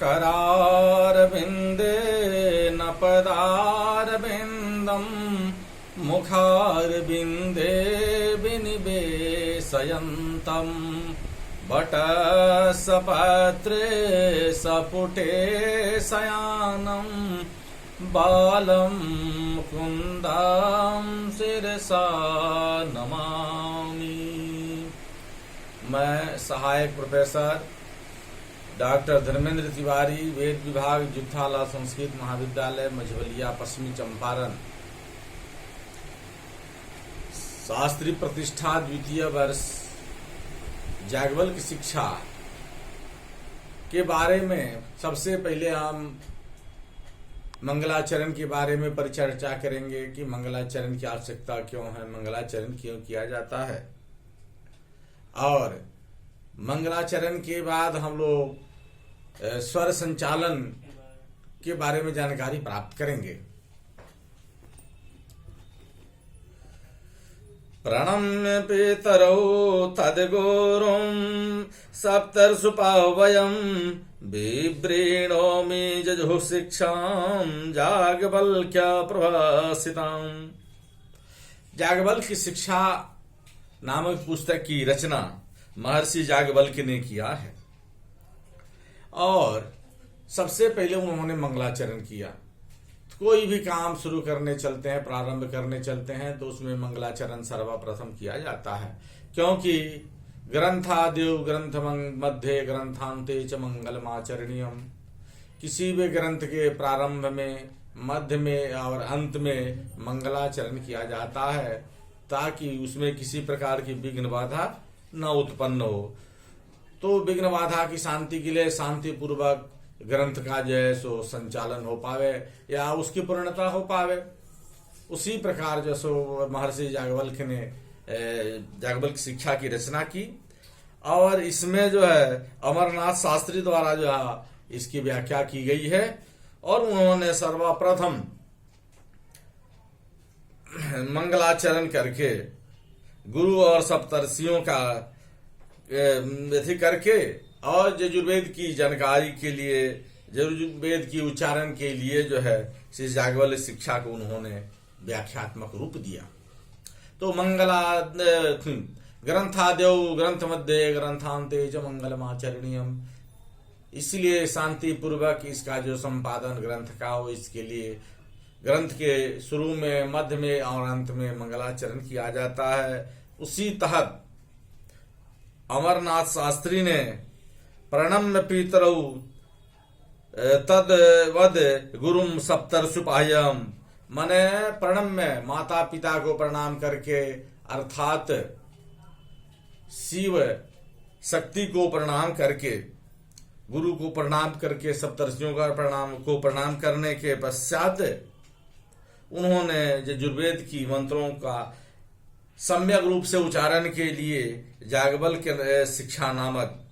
करारविन्दे न पदारविन्दम् मुखारविन्दे विनिवेशयन्तम् वटसपत्रे सपुटे शयानम् बालं कुन्दां शिरसा नमामि। मैं सहायक प्रोफेसर डॉक्टर धर्मेंद्र तिवारी, वेद विभाग, जुत्थाला संस्कृत महाविद्यालय, मझवलिया, पश्चिमी चंपारण, शास्त्री प्रतिष्ठा द्वितीय वर्ष, याज्ञवल्क्य की शिक्षा के बारे में सबसे पहले हम मंगलाचरण के बारे में परिचर्चा करेंगे कि मंगलाचरण की आवश्यकता क्यों है, मंगलाचरण क्यों किया जाता है, और मंगलाचरण के बाद हम लोग स्वर संचालन के बारे में जानकारी प्राप्त करेंगे। प्रणम्य पितरौ तद्गुरुं सप्तर्षुपावयं बिभ्रीणोमि जजुः शिक्षां याज्ञवल्क्य प्रभासिताम्। याज्ञवल्क्य की शिक्षा नामक पुस्तक की रचना महर्षि याज्ञवल्क्य ने किया है और सबसे पहले उन्होंने मंगलाचरण किया। कोई भी काम शुरू करने चलते हैं, प्रारंभ करने चलते हैं, तो उसमें मंगलाचरण सर्वप्रथम किया जाता है, क्योंकि ग्रंथाद्यो ग्रंथ मध्य ग्रंथांते च मंगलमाचरणीयम। किसी भी ग्रंथ के प्रारंभ में, मध्य में और अंत में मंगलाचरण किया जाता है ताकि उसमें किसी प्रकार की विघ्न बाधा न उत्पन्न हो। तो विघ्न बाधा की शांति के लिए शांति पूर्वक ग्रंथ का जो है सो संचालन हो पावे या उसकी पूर्णता हो पावे, उसी प्रकार जो सो महर्षि याज्ञवल्क्य ने याज्ञवल्क्य शिक्षा की रचना की और इसमें जो है अमरनाथ शास्त्री द्वारा जो है इसकी व्याख्या की गई है और उन्होंने सर्वप्रथम मंगलाचरण करके गुरु और सप्तर्षियों का करके और यजुर्वेद की जानकारी के लिए, यजुर्वेद की उच्चारण के लिए जो है श्री याज्ञवल्क्य शिक्षा को उन्होंने व्याख्यात्मक रूप दिया। तो मंगला ग्रंथाद्यौ ग्रंथ मध्य ग्रंथांते च मंगलमाचरणीयम, इसलिए शांति पूर्वक इसका जो संपादन ग्रंथ का हो, इसके लिए ग्रंथ के शुरू में, मध्य में और अंत में मंगलाचरण किया जाता है। उसी तहत अमरनाथ शास्त्री ने प्रणम्य पितरौ तद्वद गुरुम सप्तर्षुपाह्यम, माने प्रणम्य माता पिता को प्रणाम करके अर्थात शिव शक्ति को प्रणाम करके, गुरु को प्रणाम करके, सप्तर्षियों का प्रणाम करने के पश्चात उन्होंने यजुर्वेद की मंत्रों का सम्यक रूप से उच्चारण के लिए याज्ञवल्क्य शिक्षा नामक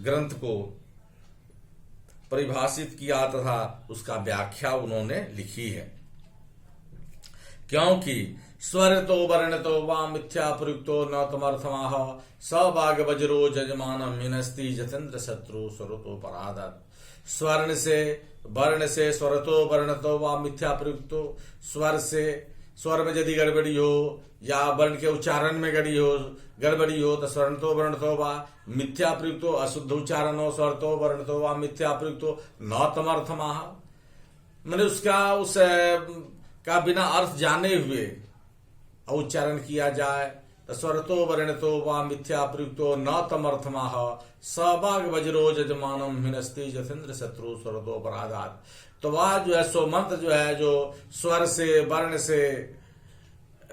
ग्रंथ को परिभाषित किया तथा उसका व्याख्या उन्होंने लिखी है। क्योंकि स्वर तो वर्ण तो वा मिथ्या प्रयुक्तो न तमर्थमाह सबाग वज्रो जजमानम हिनस्ति जतेन्द्र शत्रु स्वरतो परादत। स्वर्ण से, वर्ण से, स्वरतो वर्ण तो वा मिथ्या प्रयुक्तो, स्वर से, स्वर में यदि गड़बड़ी हो या वर्ण के उच्चारण में गड़बड़ी हो तो स्वर्ण तो वर्ण तो वा मिथ्या प्रयुक्तो, अशुद्ध उच्चारण हो स्वर तो वर्ण तो वा मिथ्या प्रयुक्तो न तमर्थमाह, मैंने उसका उस का बिना अर्थ जाने हुए उच्चारण किया जाए तो स्वर तो वर्ण तो वा मिथ्या प्रयुक्तो न तमर्थमाह सबाग वज्रो जजमानम हिनस्ति जतेन्द्र शत्रु स्वरतो परादात। तो वह जो है सो मंत्र जो है जो स्वर से, वर्ण से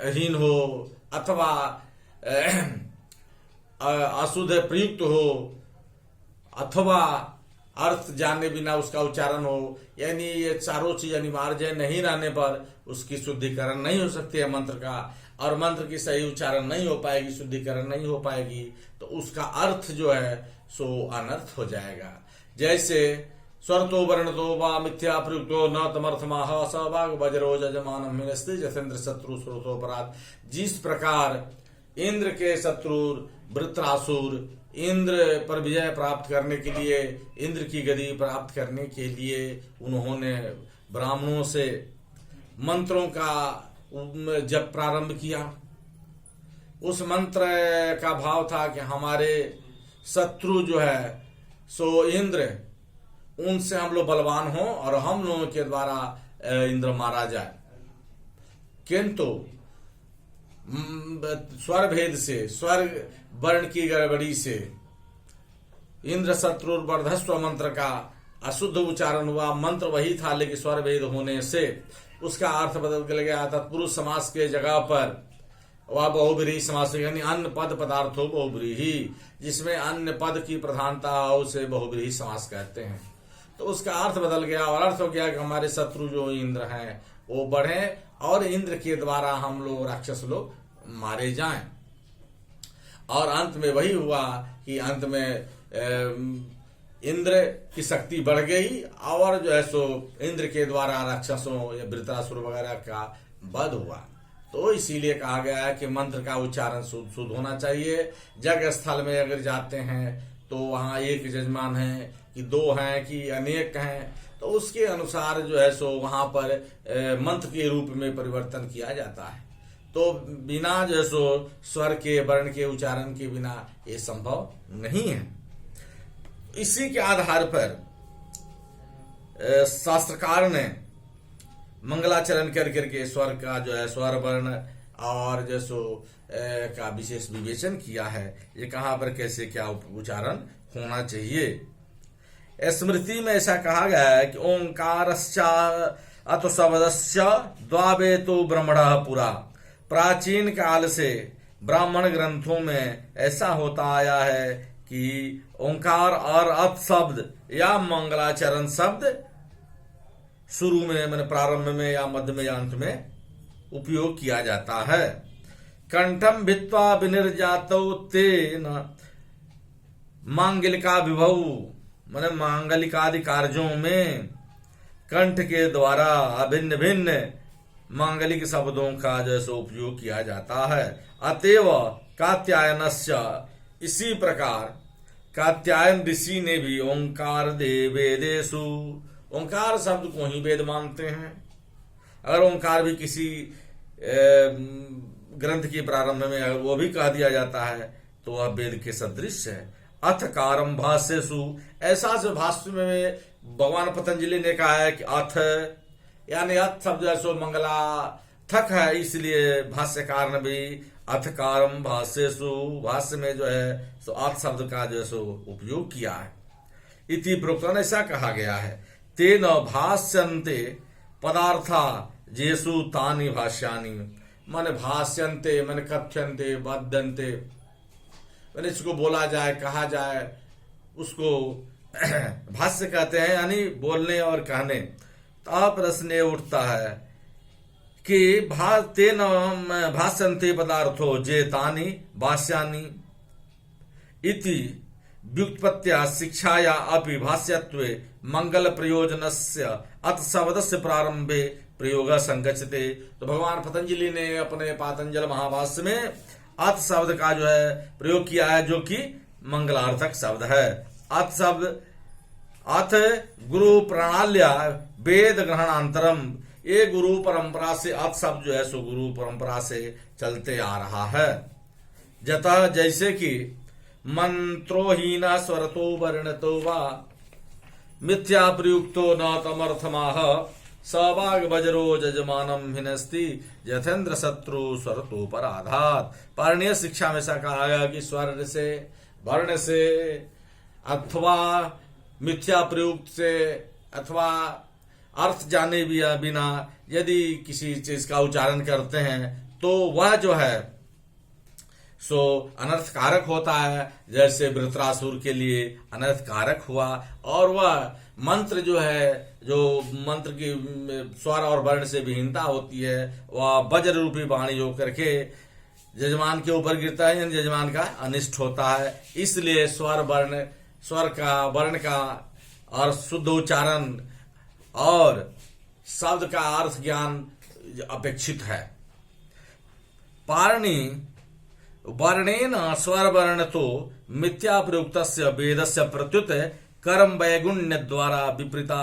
हीन हो अथवा अशुद्ध प्रयुक्त हो अथवा अर्थ जाने बिना उसका उच्चारण हो, यानी ये चारों चीज अनिवार्य नहीं रहने पर उसकी शुद्धिकरण नहीं हो सकती है मंत्र का, और मंत्र की सही उच्चारण नहीं हो पाएगी, शुद्धिकरण नहीं हो पाएगी, तो उसका अर्थ जो है सो अनर्थ हो जाएगा। जैसे स्वर तो वर्ण तो वा मिथ्या प्रयुक्तो न तमर्थमाह सबाग वज्रो जजमानम हिनस्ति जतेन्द्र शत्रु स्वरतोपराध। जिस प्रकार इंद्र के शत्रु वृत्रासुर इंद्र पर विजय प्राप्त करने के लिए, इंद्र की गद्दी प्राप्त करने के लिए उन्होंने ब्राह्मणों से मंत्रों का जप प्रारंभ किया। उस मंत्र का भाव था कि हमारे शत्रु जो है सो इंद्र, उनसे हम लोग बलवान हों और हम लोगों के द्वारा इंद्र मारा जाए। किंतु स्वर भेद से, स्वर वर्ण की गड़बड़ी से इंद्र शत्रु वर्धस्व मंत्र का अशुद्ध उच्चारण हुआ। मंत्र वही था लेकिन स्वर भेद होने से उसका अर्थ बदल गया। तत्पुरुष समास के जगह पर वह बहुब्रीहि समास, यानी अन्य पद पदार्थों बहुब्रीहि, जिसमें अन्य पद की प्रधानता हो उसे बहुब्रीहि समास कहते हैं। तो उसका अर्थ बदल गया और अर्थ हो गया कि हमारे शत्रु जो इंद्र हैं वो बढ़े और इंद्र के द्वारा हम लोग राक्षस लोग मारे जाएं। और अंत में वही हुआ कि अंत में इंद्र की शक्ति बढ़ गई और जो है सो इंद्र के द्वारा राक्षसों या वृत्रासुर वगैरह का वध हुआ। तो इसीलिए कहा गया है कि मंत्र का उच्चारण शुद्ध होना चाहिए। यज्ञ स्थल में अगर जाते हैं तो वहां एक यजमान है कि दो हैं कि अनेक हैं, तो उसके अनुसार जो है सो वहां पर मंत्र के रूप में परिवर्तन किया जाता है। तो बिना जो है सो स्वर के वर्ण के उच्चारण के बिना ये संभव नहीं है। इसी के आधार पर शास्त्रकार ने मंगलाचरण कर करके स्वर का जो है स्वर वर्ण और जो सो का विशेष विवेचन किया है। ये कहाँ पर कैसे क्या उच्चारण होना चाहिए। स्मृति में ऐसा कहा गया है कि ओंकारस्या अतो शब्दस्य द्वावेतो ब्रह्मणः पुरा। प्राचीन काल से ब्राह्मण ग्रंथों में ऐसा होता आया है कि ओंकार और अत शब्द या मंगलाचरण शब्द शुरू में, मैंने प्रारंभ में या मध्य में या अंत में उपयोग किया जाता है। कंठम भित्वा विनिर्जातौ तेन मांगलिका विभव, मैंने मांगलिकादि कार्यों में कंठ के द्वारा अभिन्न भिन्न मांगलिक शब्दों का जैसे उपयोग किया जाता है। अतएव कात्यायनस्य, इसी प्रकार कात्यायन ऋषि ने भी ओंकार दे वेदेषु, ओंकार शब्द को ही वेद मानते हैं। अगर ओंकार भी किसी ग्रंथ के प्रारंभ में वो भी कह दिया जाता है तो वह वेद के सदृश है। अथ कारम भाष्यसु, ऐसा से भाष्य में भगवान पतंजलि ने कहा है कि अथ यानी अथ शब्द जो मंगला थक है, इसलिए भाष्यकार ने भी अथकारम भाष्यसु, भाष्य में जो है सो अथ शब्द का जो सो उपयोग किया है। इति प्रोक्तन, ऐसा कहा गया है। तेन भाष्यन्ते पदार्था जेसु तानि भाष्यानि, माने भाष्यन्ते माने कथ्यन्ते वदन्ते, मैंने इसको बोला जाए कहा जाए उसको भाष्य कहते हैं, यानी बोलने और कहने। तो प्रश्न उठता है कि तेन भाष्यन्ते पदार्थो जे तानि भाष्यानि इति व्युत्पत्त्या शिक्षाया अपि भाष्यत्वे मंगल प्रयोजनस्य अत शब्दस्य प्रारंभे प्रयोग संगच्छते। तो भगवान पतंजलि ने अपने पातंजल महाभाष्य में अत शब्द का जो है प्रयोग किया है, जो कि मंगलार्थक शब्द है। अत शब्द अथ गुरु प्रणाल्या वेद ग्रहणांतरम, ये गुरु परंपरा से अत शब्द जो है सो गुरु परंपरा से चलते आ रहा है। जतः जैसे कि मंत्रोहीन स्वरतो वर्णतो वा मिथ्या प्रयुक्तो न तमर्थमाह सवाग वज्रो जजमानम हिनस्ति यथेन्द्र शत्रु स्वरतो पराधात। पारणीय शिक्षा में ऐसा कहा गया कि स्वर से, वर्ण से अथवा मिथ्या प्रयुक्त से अथवा अर्थ जाने बिना यदि किसी चीज का उच्चारण करते हैं तो वह जो है सो अनर्थकारक होता है। जैसे वृत्रासुर के लिए अनर्थकारक हुआ, और वह मंत्र जो है, जो मंत्र की स्वर और वर्ण से विहीनता होती है, वह वज्र रूपी वाणी होकर के यजमान के ऊपर गिरता है, यानी यजमान का अनिष्ट होता है। इसलिए स्वर का, वर्ण का और शुद्ध उच्चारण और शब्द का अर्थ ज्ञान अपेक्षित है। पारणी वर्णेन स्वर वर्ण तो मिथ्या प्रयुक्तस्य वेदस्य प्रत्युत कर्म वैगुण्य द्वारा विपरीता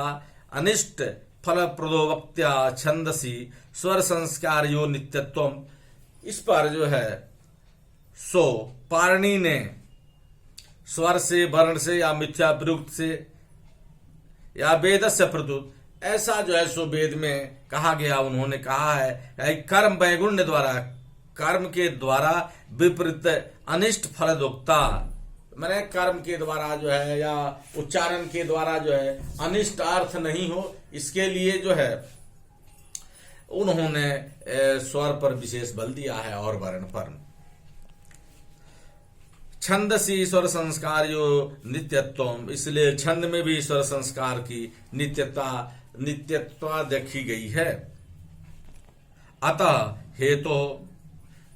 अनिष्ट फल प्रदोवक्त्या छंदसी स्वर संस्कार यो नित्यत्व। इस पर जो है सो पारणी ने स्वर से, वर्ण से या मिथ्या प्रयुक्त से या वेद से प्रत्युत, ऐसा जो है सो वेद में कहा गया, उन्होंने कहा है कर्म वैगुण्य द्वारा, कर्म के द्वारा विपरीत अनिष्ट फलदोक्ता, मैंने कर्म के द्वारा जो है या उच्चारण के द्वारा जो है अनिष्ट अर्थ नहीं हो, इसके लिए जो है उन्होंने स्वर पर विशेष बल दिया है और वर्ण पर। छंदसी स्वर संस्कार यो नित्यत्व, इसलिए छंद में भी स्वर संस्कार की नित्यत्व देखी गई है। अतः हेतु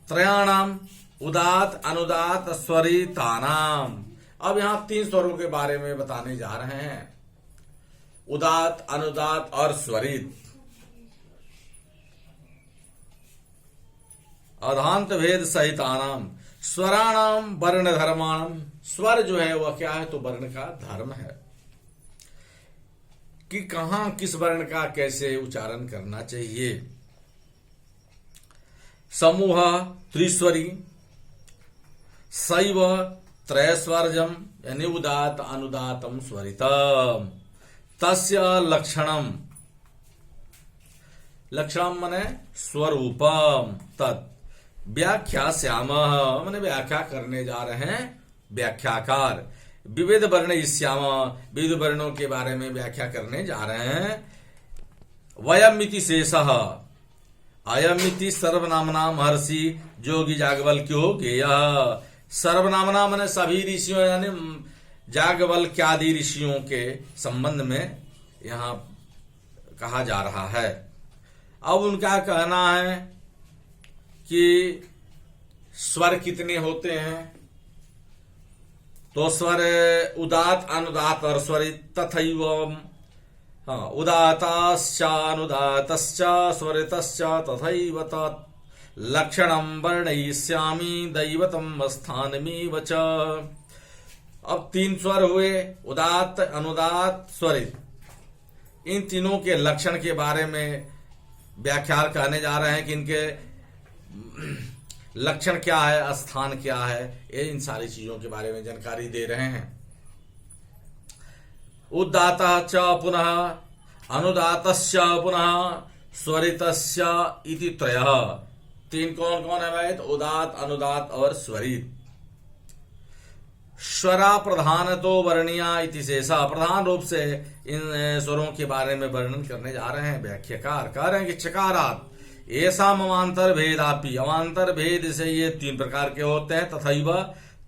त्रयाणाम उदात अनुदात स्वरितानाम। अब यहां 3 स्वरों के बारे में बताने जा रहे हैं, उदात, अनुदात और स्वरित। अधांत भेद सहितानाम स्वराणाम वर्ण धर्माणाम। स्वर जो है वह क्या है, तो वर्ण का धर्म है कि कहां किस वर्ण का कैसे उच्चारण करना चाहिए। समूह त्रिस्वरी शैव त्रयस्वर्जम यानी उदात अनुदातम स्वरितम तस्य लक्षणम। लक्षणम माने स्वरूपम तत् व्याख्या श्याम माने व्याख्या करने जा रहे हैं व्याख्याकार। विविध वर्ण श्याम, विविध वर्णों के बारे में व्याख्या करने जा रहे हैं। वयमिति शेषः अयमिति सर्वनामना महर्षि जोगी याज्ञवल्क्यो गेयः। सर्वनामना माने सभी ऋषियों यानी याज्ञवल्क्यादि ऋषियों के संबंध में यहां कहा जा रहा है। अब उनका कहना है कि स्वर कितने होते हैं, तो स्वर उदात अनुदात और स्वरित तथैव उदाताश्च अनुदातश्च स्वरितश्च तथैव तत् लक्षणं वर्णयिष्यामि दैवतम् स्थानमेव च। अब 3 स्वर हुए, उदात अनुदात स्वरित। इन तीनों के लक्षण के बारे में व्याख्यान कहने जा रहे हैं कि इनके लक्षण क्या है, स्थान क्या है, ये इन सारी चीजों के बारे में जानकारी दे रहे हैं। उदाता च पुनः अनुदातश्च पुनः स्वरितस्य इति त्रयः। 3 कौन कौन है भाई, तो उदात अनुदात और स्वरित। स्वरा प्रधान तो वर्णिया इति शेषा। प्रधान रूप से इन स्वरों के बारे में वर्णन करने जा रहे हैं व्याख्याकार। कह रहे हैं कि चकारात ऐसा अवान्तर भेदापि, अवान्तर भेद से ये 3 प्रकार के होते हैं। तथैव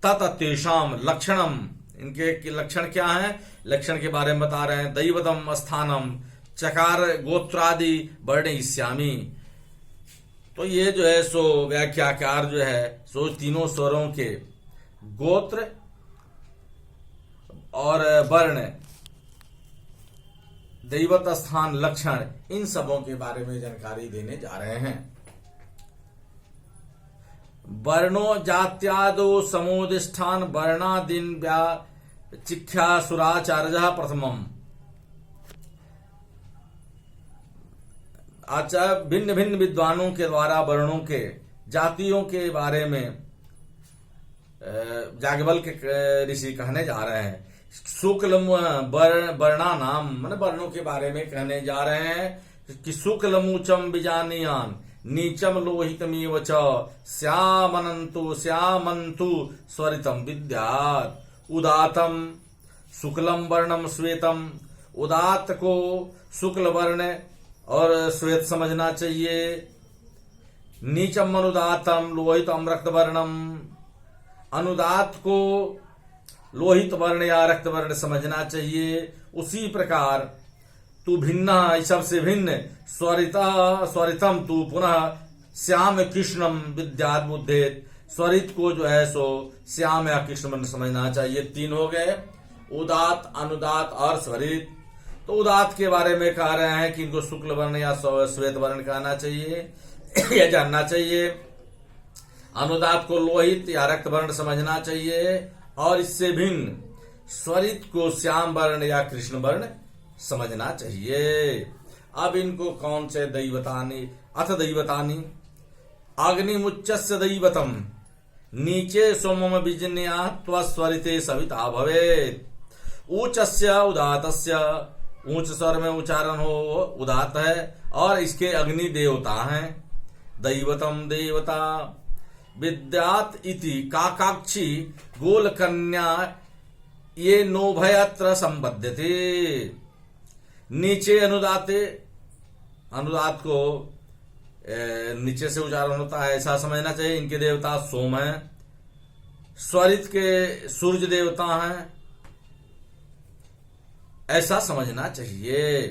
तत तेषाम लक्षणम, इनके लक्षण क्या है, लक्षण के बारे में बता रहे हैं। दैवतम स्थानम चकार गोत्रादि वर्णयिष्यामि। तो ये जो है सो व्याख्याकार जो है सो तीनों स्वरों के गोत्र और वर्ण, दैवत स्थान, लक्षण, इन सबों के बारे में जानकारी देने जा रहे हैं। वर्णो जात्यादो समोदिष्ठान वर्णादीन व्याचिख्या सुराचार्य प्रथमम। अच्छा, भिन्न भिन्न विद्वानों के द्वारा वर्णों के, जातियों के बारे में याज्ञवल्क्य के ऋषि कहने जा रहे हैं। शुक्ल वर्णा नाम माने वर्णों के बारे में कहने जा रहे हैं कि शुक्ल मूचम बीजानियान नीचम लोहितमेव च श्यामनंतु श्यामंतु स्वरितम विद्यात्। उदातम शुक्लम वर्णम श्वेतम। उदात को शुक्ल वर्ण और श्वेत समझना चाहिए। नीचम अनुदातम लोहितम रक्त वर्णम। अनुदात को लोहित वर्ण या रक्त वर्ण समझना चाहिए। उसी प्रकार तू भिन्न, सबसे भिन्न स्वरितम तू पुनः श्याम कृष्णम विद्यात् बुद्धेत। स्वरित को जो है सो श्याम या कृष्ण समझना चाहिए। 3 हो गए, उदात अनुदात और स्वरित। तो उदात के बारे में कह रहे हैं कि इनको शुक्ल वर्ण या श्वेत वर्ण कहना चाहिए या जानना चाहिए। अनुदात को लोहित या रक्त वर्ण समझना चाहिए और इससे भिन्न स्वरित को श्याम वर्ण या कृष्ण वर्ण समझना चाहिए। अब इनको कौन से दैवतानि अथ दैवतानि अग्निमुच्चस्य दैवतम नीचे सोमम विजन्या त्वस्वरिते सविता भवेत्। ऊचस्य उदातस्य, ऊंच स्वर में उच्चारण हो उदात है और इसके अग्नि देवता हैं। दैवतम देवता विद्यात इति काकाक्षी गोलकन्या ये नोभयत्र संबध्यते। नीचे अनुदाते, अनुदात को नीचे से उच्चारण होता है ऐसा समझना चाहिए। इनके देवता सोम है। स्वरित के सूर्य देवता हैं ऐसा समझना चाहिए।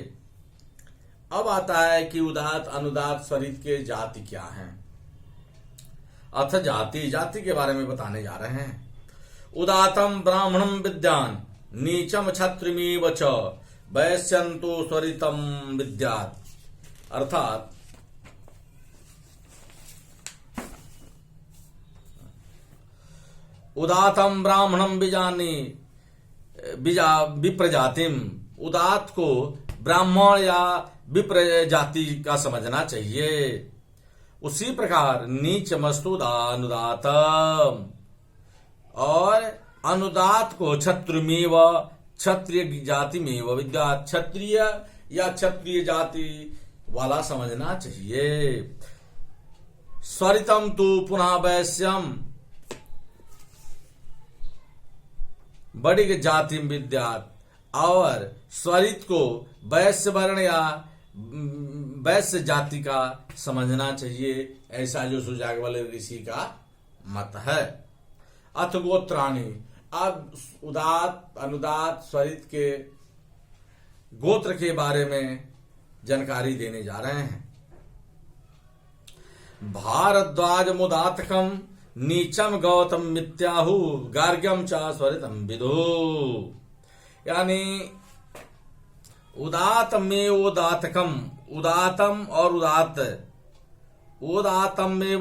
अब आता है कि उदात अनुदात स्वरित के जाति क्या हैं। अथ जाति, जाति के बारे में बताने जा रहे हैं। उदातम ब्राह्मणम विद्यान नीचम क्षत्रिमीव च वैश्यंतु स्वरितम विद्यात्। अर्थात उदातम ब्राह्मणम बीजानी विप्र जातिम, उदात को ब्राह्मण या विप्र जाति का समझना चाहिए। उसी प्रकार नीचमस्तु अनुदातम, और अनुदात को क्षत्रिमेव क्षत्रिय जाति में विद्यात्, क्षत्रिय या क्षत्रिय जाति वाला समझना चाहिए। स्वरितम तु पुनः वैश्यम बड़ी जाति विद्यात्, और स्वरित को वैश्य वर्ण या वैश्य जाति का समझना चाहिए, ऐसा जो सुजाग वाले ऋषि का मत है। अथ गोत्राणि, अब उदात अनुदात स्वरित के गोत्र के बारे में जानकारी देने जा रहे हैं। भारद्वाज मुदातकम नीचम गौतम मित्याहु गार्ग्यम च स्वरितम विदु। यानी उदात में उदातकम, उदातम और उदात, उदातम में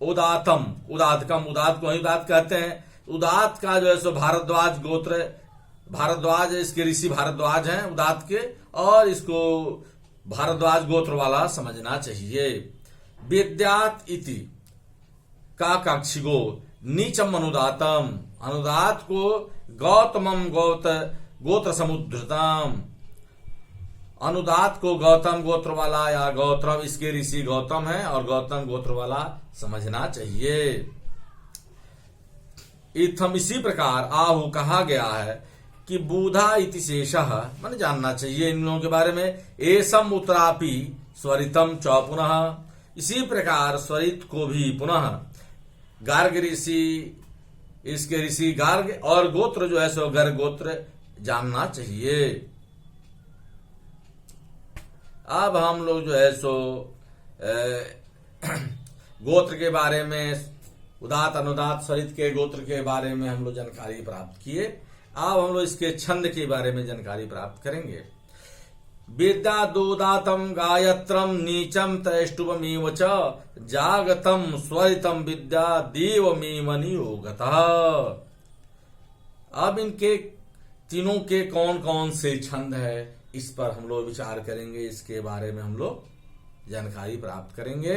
उदातम उदातकम, उदात को ही उदात कहते हैं। उदात का जो है सो भारद्वाज गोत्र, भारद्वाज इसके ऋषि भारद्वाज हैं उदात के, और इसको भारद्वाज गोत्र वाला समझना चाहिए। विद्यात इति काकाक्षिगो नीचम अनुदातम, अनुदात को गौतमम गोत्र समुद्रतम, अनुदात को गौतम गोत्र वाला या गौतम, इसके ऋषि गौतम है और गौतम गोत्र वाला समझना चाहिए। इत्थम, इसी प्रकार आहु कहा गया है कि बूधा इति शेषः, मन जानना चाहिए इन लोगों के बारे में। एसम उत्तरापि स्वरितम च पुनः, इसी प्रकार स्वरित को भी पुनः गार्ग ऋषि, इसके ऋषि गार्ग, और गोत्र जो है सो गर्ग गोत्र जानना चाहिए। अब हम लोग जो है सो गोत्र के बारे में, उदात अनुदात स्वरित के गोत्र के बारे में हम लोग जानकारी प्राप्त किए। अब हम लोग इसके छंद के बारे में जानकारी प्राप्त करेंगे। विद्या दोदातम गायत्रम नीचम त्रैष्टुवमीव च जागतम स्वरितम विद्या देवमीव नियोगतः। अब इनके तीनों के कौन कौन से छंद है इस पर हम लोग विचार करेंगे, इसके बारे में हम लोग जानकारी प्राप्त करेंगे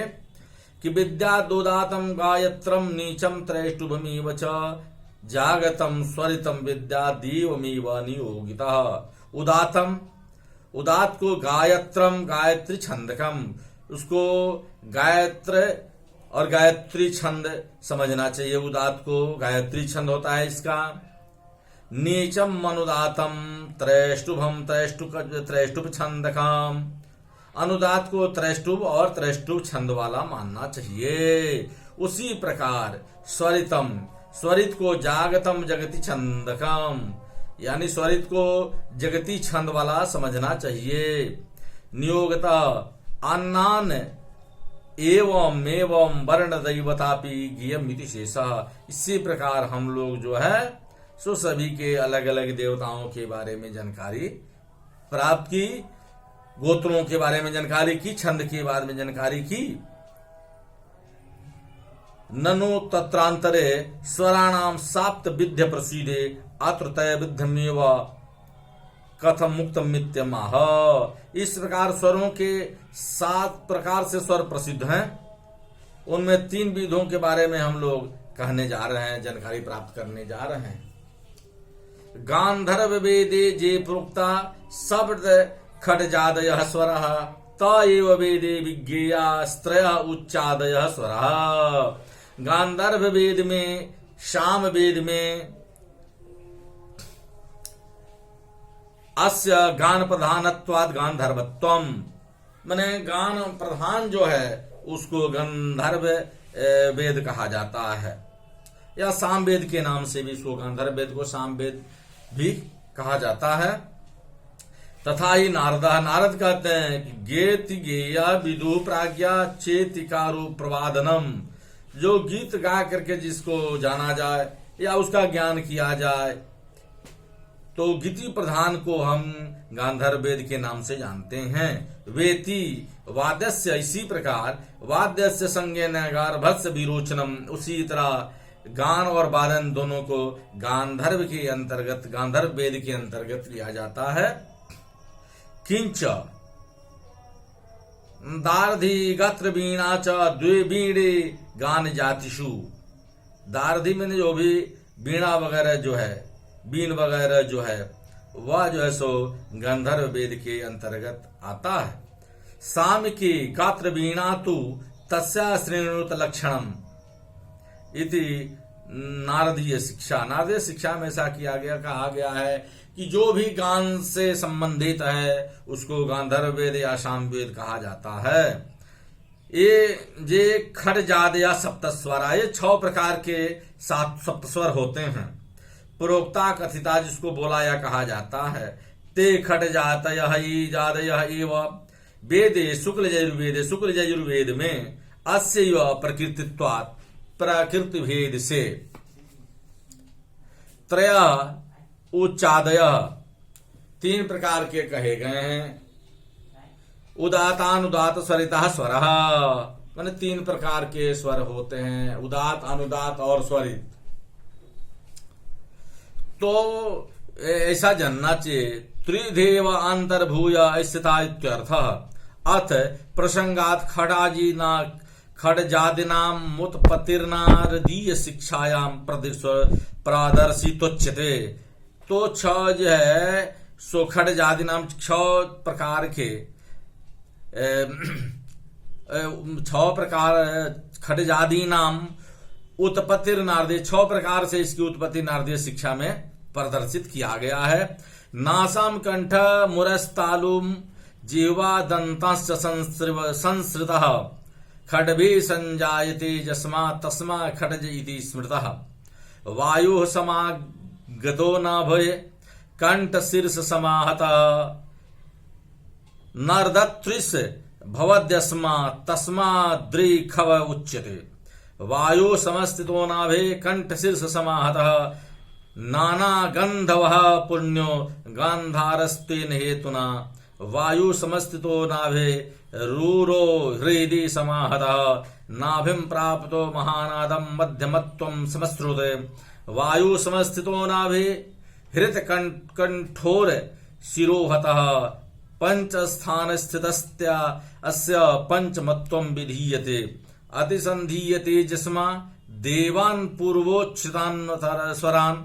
कि विद्या दोदातम गायत्रम नीचम त्रैष्टुवमीव च जागतम स्वरितम विद्या देवमीव नियोगितः। उदातम, उदात को गायत्रम गायत्री छंदकम, उसको गायत्र और गायत्री छंद समझना चाहिए। उदात को गायत्री छंद होता है इसका। नीचम अनुदातम त्रैष्टुभम त्रैष्टुभ छंदकम, अनुदात को त्रैष्टुभ और त्रैष्टुभ छंद वाला मानना चाहिए। उसी प्रकार स्वरितम, स्वरित को जागतम जगति छंदकम, यानी स्वरित को जगती छंद वाला समझना चाहिए। नियोगता अन्नान एवं एवं वर्ण दैवतापि गियम इति शेषा। इसी प्रकार हम लोग जो है सो सभी के अलग अलग देवताओं के बारे में जानकारी प्राप्त की, गोत्रों के बारे में जानकारी की, छंद के बारे में जानकारी की। ननु तत्रांतरे स्वराणाम साप्त विद्य प्रसीदे अत्र तय विध्यमेव कथम मुक्तम मित्यमाह। इस प्रकार स्वरों के 7 प्रकार से स्वर प्रसिद्ध हैं। उनमें 3 विधों के बारे में हम लोग कहने जा रहे हैं, जानकारी प्राप्त करने जा रहे हैं। गांधर्व वेदे जे प्रोक्ता शब्द खड्जादयः स्वरः त एव वेदे विज्ञेया स्त्रय उच्चादयः स्वरः। गांधर्व वेद में, साम वेद में अस्य गान प्रधानत्वाद गांधर्वत्वम, माने गान प्रधान जो है उसको गांधर्व वेद कहा जाता है, या साम वेद के नाम से भी इसको, गांधर्व वेद को साम वेद भी कहा जाता है। तथा ही नारद कहते हैं कि गेति गेया विदु प्राज्ञा चेतिकारो प्रवादनम, जो गीत गा करके जिसको जाना जाए या उसका ज्ञान किया जाए तो गीति प्रधान को हम गांधर्व वेद के नाम से जानते हैं। वेति वाद्यस्य, इसी प्रकार वाद्यस्य संज्ञेन गार्भस्य विरोचनम, उसी तरह गान और वादन दोनों को गांधर्व के अंतर्गत, गांधर्व वेद के अंतर्गत लिया जाता है। किंच दार्धि गत्र वीणा च द्वे वीणे गान जातिषु, दार्धि में जो भी वीणा वगैरह जो है, बीन वगैरह जो है, वह जो है सो गांधर्व वेद के अंतर्गत आता है। साम की गात्र वीणा तु तस्या श्रेणुत लक्षणम इति नारदीय शिक्षा। नारदीय शिक्षा में ऐसा किया गया, कहा गया है कि जो भी गान से संबंधित है उसको गांधर्व वेद या साम वेद कहा जाता है। ये खड्जाद या सप्तस्वरा, ये 6 प्रकार के 7 सप्तस्वर होते हैं। प्रोक्ता कथिता, जिसको बोला या कहा जाता है। ते खड्जातयः जादयः एव वेदे शुक्ल यजुर्वेदे, शुक्ल यजुर्वेद में अस्यैव प्रकृतित्वात्, प्रकृति भेद से। त्रय उच्चादयः, 3 प्रकार के कहे गए हैं। उदातानुदात स्वरितः स्वरः, माने 3 प्रकार के स्वर होते हैं, उदात, अनुदात और स्वरित। तो ऐसा जानना चाहिए। त्रिधेव अंतर्भूय स्थिता इत्यर्थः। अथ प्रसंगात खड्जादिनाम उत्पत्तिर्नारदीय शिक्षायां प्रदर्शितोच्यते। तो 6 जो है सो खड्जादिनाम 6 प्रकार के 6 प्रकार खड्जादी नाम उत्पत्ति नारदीय, 6 प्रकार से इसकी उत्पत्ति नारदीय शिक्षा में प्रदर्शित किया गया है। नासाम कंठ मुरस्तालुम जीवा दंताश्च संसृतः खड्भि संजायते जस्मा तस्मा खड्ज इति स्मृतः। वायुः समागतो नाभय कंठ शीर्ष समाहतः नर्दत्रिस भवद्यस्मा तस्मा द्रिखव उच्यते। वायु समस्थितो नाभे कंठ शीर्ष समाहतः नाना गंधवः पुण्यो गांधारस्तेन हेतुना। वायु समस्थितो नाभे रूरो हृदि समाहतः नाभिं प्राप्तो महानादं मध्यमत्वं समश्रुते। वायु समस्थितो नाभे हृत कंठोर शिरोहतः पंच स्थान स्थितस्त्या अस्य पंचमत्वं विधीयते। अतिसंधीयते जिस्मा देवान् पूर्वोच्चितान् स्वरान्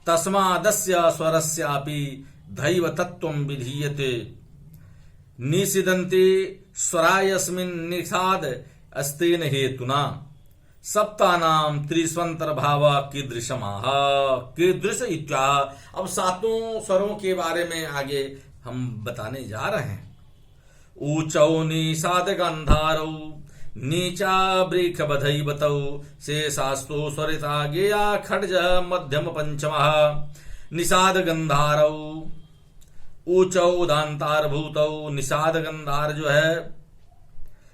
तस्मादस्य स्वरस्यापि दैव तत्त्वं विधीयते। निषिदन्ति स्वरायस्मिन् निषाद अस्तेन हेतुना। सप्तानाम त्रिस्वंतर्भाव कीदृशमाह कीदृश इत्याह। अब 7 स्वरों के बारे में आगे हम बताने जा रहे हैं। ऊचौ निषाद गंधारौ नीचा वृख बधैवतौ शेषास्तु स्वरिता गेया खड्ज मध्यम पंचमः। निषाद गंधारौ ऊचौ उदांतारभूतौ। निषाद गंधार जो है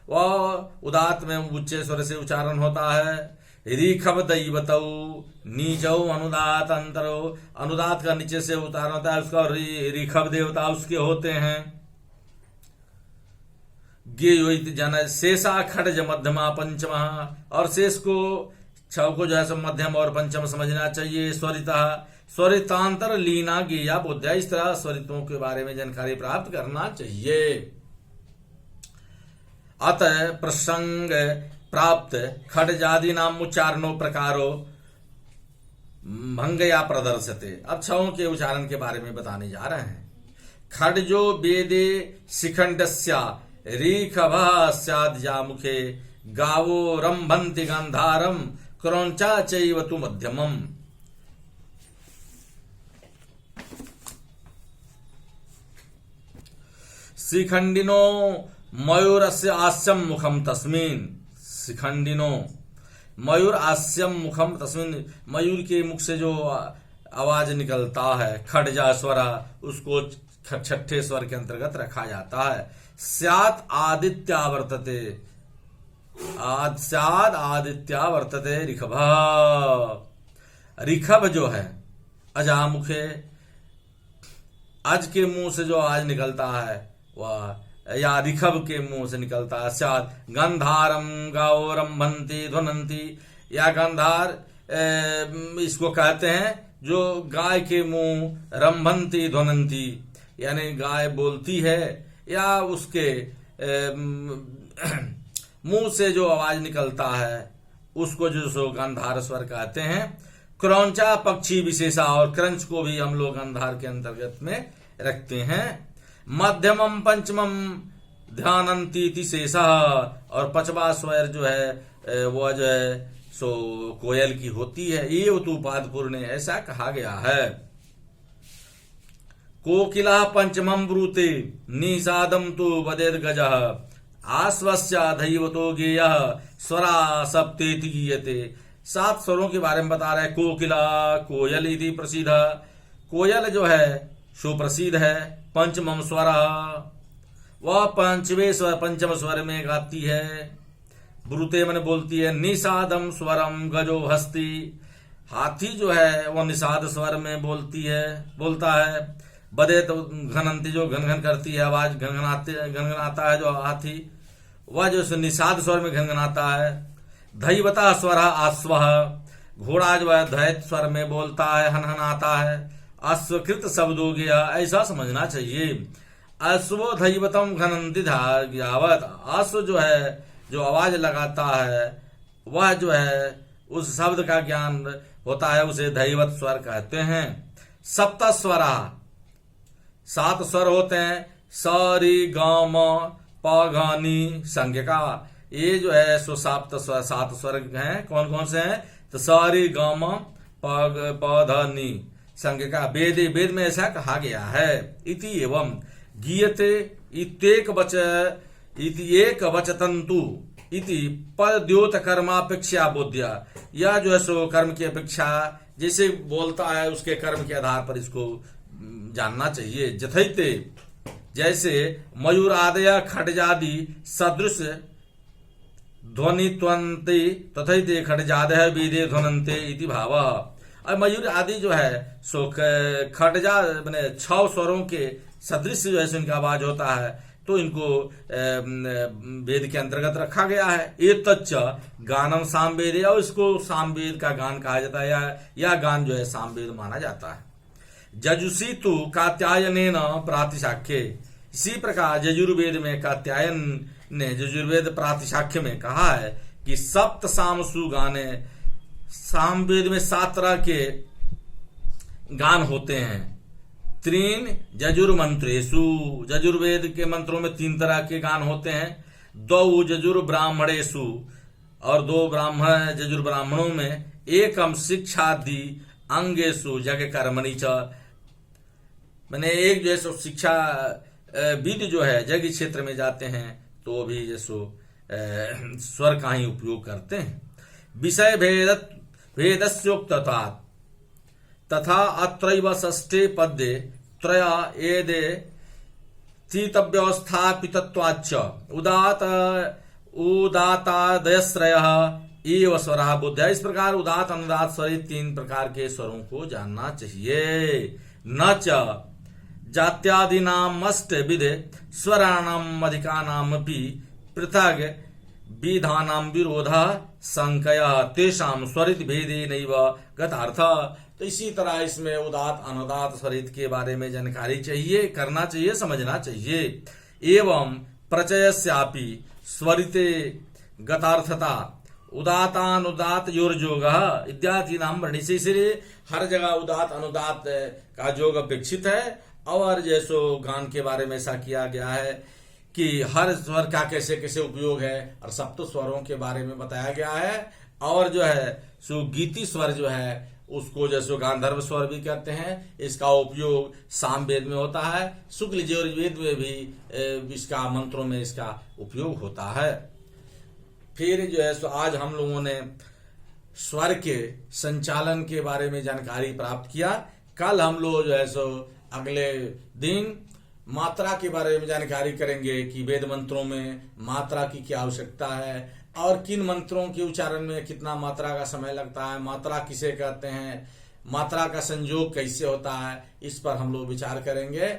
वह उदात में उच्च स्वर से उच्चारण होता है। रीखब दैवतौ नीचौ अनुदात अंतरो। अनुदात का नीचे से उच्चारण होता है उसका। रीखब देवता उसके होते हैं। गेयो इति जन शेषा खडज मध्यमा पंचमा, और शेष को छव को जो है सब मध्यम और पंचम समझना चाहिए। स्वरिता स्वरितांतर लीना गेया बोध्या, इस तरह स्वरितों के बारे में जानकारी प्राप्त करना चाहिए। अतः प्रसंग प्राप्त खडजादि नाम उच्चारणों प्रकारो भंगया प्रदर्शते। अब छवों के उच्चारण के बारे में बताने जा रहे हैं। खडजो वेदे शिखंडस्या रीखभः स्याद्या मुखे, गावो रंभन्ति गांधारम क्रौंचा चैव तु मध्यमम। शिखंडिनो मयूरस्य आस्यम मुखम तस्मिन्, शिखंडिनो मयूर आस्यम मुखम तस्मिन्, मयूर के मुख से जो आवाज निकलता है खडजा स्वरा, उसको छठे स्वर के अंतर्गत रखा जाता है। स्यात् आदित्या वर्तते, स्याद् आदित्या वर्तते ऋषभ, ऋषभ जो है अजामुखे, अज के मुंह से जो आवाज निकलता है वह, या ऋषभ के मुंह से निकलता है। स्यात् गंधारम गाओ रंभन्ति ध्वनन्ति, या गंधार इसको कहते हैं जो गाय के मुंह रंभन्ति ध्वनन्ति, यानी गाय बोलती है या उसके मुंह से जो आवाज निकलता है उसको जो सो गंधार स्वर कहते हैं। क्रौंचा पक्षी विशेषा, और क्रंच को भी हम लोग गंधार के अंतर्गत में रखते हैं। मध्यमम पंचमम ध्यानंती शेषा, और पचवा स्वर जो है वह जो है सो कोयल की होती है। ये तो पादपुर ने ऐसा कहा गया है। कोकिला पंचमम ब्रूते निषादम तो वदेद गजः, आश्वस्या दैवतो गेयः स्वरा सप्तेति गीयते। 7 स्वरों के बारे में बता रहे। कोकिला कोयल इति प्रसिद्ध, कोयल जो है सो प्रसिद्ध है। पंचमम स्वरा, वह पंचम स्वर में गाती है। ब्रूते मन बोलती है। निषादम स्वरम गजो हस्ती, हाथी जो है वह निषाद स्वर में बोलता है। बदे तो घनंती, जो घनघन करती है आवाज, घनघनाता है जो हाथी, वह जो निषाद स्वर में घनघनाता है। धैवता स्वर आश्वः, घोड़ा जो है दैत स्वर में बोलता है, हनहनाता है। अश्वकृत शब्दो गया, ऐसा समझना चाहिए। अश्वो धैवतम घनंती धावत, अश्व जो है जो आवाज लगाता है वह जो है उस शब्द का ज्ञान होता है, उसे दैवत स्वर कहते हैं। सप्त स्वरा, 7 स्वर होते हैं। स रि ग म प घ नि संज्ञका, ये जो है सो 7 स्वर हैं। कौन कौन से हैं? तो स रि ग म प ध नि संज्ञका। वेद में ऐसा कहा गया है। इति एवं गीयते इति एक वचतंतु इति पद्योत कर्मापेक्षा बोध्या, यह जो है सो कर्म की अपेक्षा जैसे बोलता है उसके कर्म के आधार पर इसको जानना चाहिए। जथैते, जैसे मयूरादय खडजादि सदृश ध्वनित्वन्ते तथैते खडजादय वेदे ध्वनन्ते इति भाव। और मयूर आदि जो है सो खडजा माने 6 स्वरों के सदृश जो है सो इनका आवाज होता है, तो इनको वेद के अंतर्गत रखा गया है। एतच्च गानम सामवेद, और इसको सामवेद का गान कहा जाता है, या गान जो है सामवेद माना जाता है। जजुषी तु कात्यायनेन प्रातिशाख्ये, इसी प्रकार यजुर्वेद में कात्यायन ने यजुर्वेद प्रातिशाख्य में कहा है कि सप्त सामसु गाने, सामवेद में 7 तरह के गान होते हैं। 3 यजुर्मंत्रेषु, यजुर्वेद के मंत्रों में 3 तरह के गान होते हैं। 2 यजुर्ब्राह्मणेषु, और 2 ब्राह्मण यजुर्ब्राह्मणों में। 1 शिक्षादि अंगेषु यज्ञ कर्मणि च, मैंने एक जैसो शिक्षा विद जो है यज्ञ क्षेत्र में जाते हैं तो भी जैसो स्वर का ही उपयोग करते हैं। विषय भेदस्योक्तता तथा अत्रैव षष्ठे पद्ये त्रया एदे स्थितव्यवस्थापितत्वाच्च उदातादयश्रयः एव स्वरः बुद्ध्या। इस प्रकार उदात अनुदात स्वर 3 प्रकार के स्वरों को जानना चाहिए। न च जात्यादीनाम अष्ट विधे स्वराणाम अधिकानामपि पृथग विधानाम विरोधा संकया तेषाम स्वरित भेदे नैव गतार्थ। तो इसी तरह इसमें उदात अनुदात स्वरित के बारे में जानकारी चाहिए, करना चाहिए, समझना चाहिए। एवं प्रचयस्यापि स्वरिते गतार्थता उदातानुदात योर्योग इत्यादि नाम वर्णि से, इसलिए हर जगह उदात अनुदात का योग अपेक्षित है। और जैसो गान के बारे में ऐसा किया गया है कि हर स्वर का कैसे कैसे उपयोग है, और सप्त स्वरों के बारे में बताया गया है। और जो है सो गीति स्वर जो है उसको जैसो गांधर्व स्वर भी कहते हैं। इसका उपयोग सामवेद में होता है, शुक्ल यजुर्वेद में भी इसका मंत्रों में इसका उपयोग होता है। फिर जो है सो आज हम लोगों ने स्वर के संचालन के बारे में जानकारी प्राप्त किया। कल हम लोग जो है सो अगले दिन मात्रा के बारे में जानकारी करेंगे कि वेद मंत्रों में मात्रा की क्या आवश्यकता है और किन मंत्रों के उच्चारण में कितना मात्रा का समय लगता है, मात्रा किसे कहते हैं, मात्रा का संयोग कैसे होता है, इस पर हम लोग विचार करेंगे।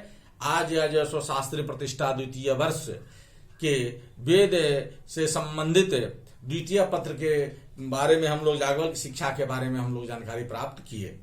आज यह जो सो शास्त्रीय प्रतिष्ठा द्वितीय वर्ष के वेद से संबंधित द्वितीय पत्र के बारे में हम लोग जागवल्क्य शिक्षा के बारे में हम लोग जानकारी प्राप्त किए।